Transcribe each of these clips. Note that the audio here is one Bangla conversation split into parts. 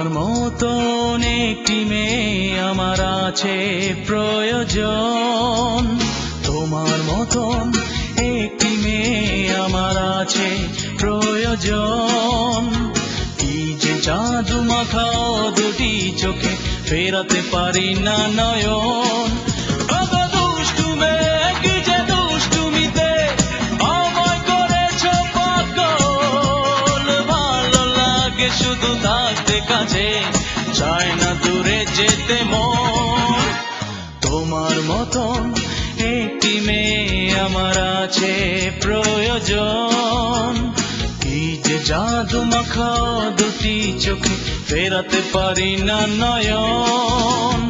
তোমার মতন একটি মেয়ে আমার আছে প্রয়োজন। তোমার মতন একটি মেয়ে আমার আছে প্রয়োজন। কি যে জাদু মাখাও দুটি চোখে, ফেরাতে পারি না নয়ন। দুষ্টু মেয়ে, কি যে দুষ্টুমিতে আমায় করেছ পাগল। ভালো লাগে শুধু থাকতে কাছে, চায় না দূরে যেতে মন। তোমার মতন একটি মেয়ে আমার আছে প্রয়োজন। কি যে জাদু মাখাও দুটি চোখে, ফেরাতে পারি না নয়ন।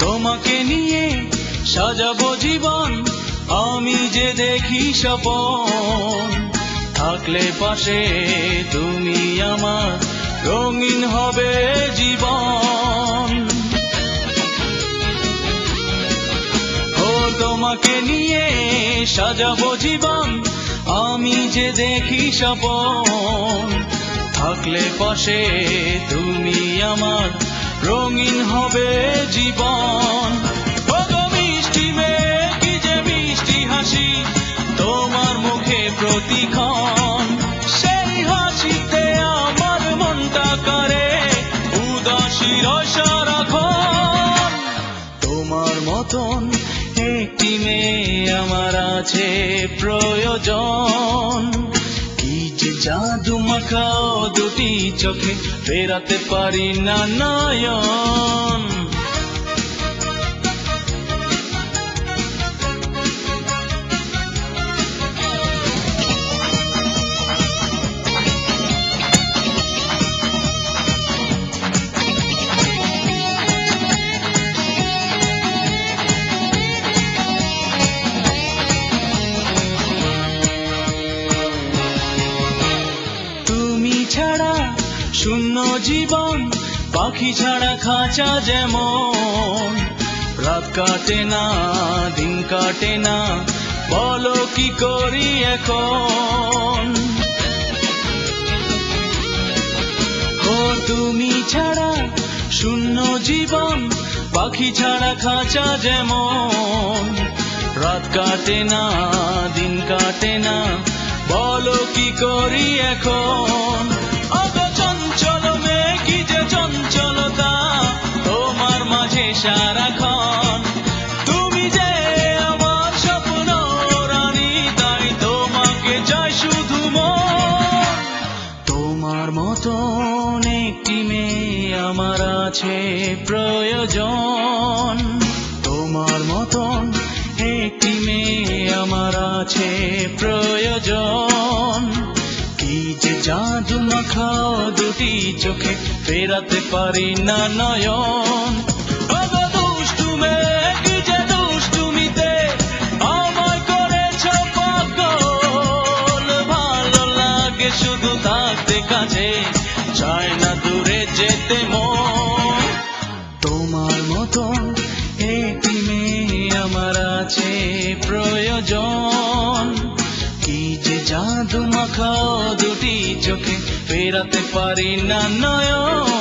তোমাকে নিয়ে সাজাবো জীবন, আমি যে দেখি স্বপন। থাকলে পাশে তুমি আমার, রঙিন হবে জীবন। ও তোমাকে নিয়ে সাজাবো জীবন, আমি যে দেখি স্বপন। থাকলে পাশে তুমি আমার, রঙিন হবে জীবন। মিষ্টি মেয়ে, কি যে মিষ্টি হাসি তোমার মুখে প্রতিক্ষণ। সেই হাসিতে আমার মনটা করে উদাসী সারাক্ষণ। তোমার মতন একটি মেয়ে আমার আছে প্রয়োজন। কি যে জাদু মাখাও দুটি চোখে, ফেরাতে পারি না নয়ন। ছাড়া শূন্য জীবন, পাখি ছাড়া খাঁচা যেমন। রাত কাটে না, দিন কাটে না, বলো কি করি এখন। ও তুমি ছাড়া শূন্য জীবন, পাখি ছাড়া খাঁচা যেমন। রাত কাটে না, দিন কাটে না, বলো কি করি এখন। চঞ্চল মেয়ে, কি যে চঞ্চলতা তোমার মাঝে সারাক্ষণ। তুমি যে আমার স্বপ্ন রানী, তাই তোমাকে চাই শুধু মন। তোমার মতন একটি মেয়ে আমার আছে প্রয়োজন। তোমার মতন একটি মেয়ে আমার আছে প্রয়োজন। কি যে জাদু মাখাও দুটি চোখে, ফেরাতে পারি না নয়ন। দুষ্টু মেয়ে, কি যে দুষ্টুমিতে আমায় করেছ পাগল। ভালো লাগে শুধু থাকতে কাছে, চায় না দূরে যেতে মন। তোমার মতন একটি মেয়ে আমার আছে প্রয়োজন। কি যে জাদু মাখাও দুটি চোখে, ফেরাতে পারি না নয়ন।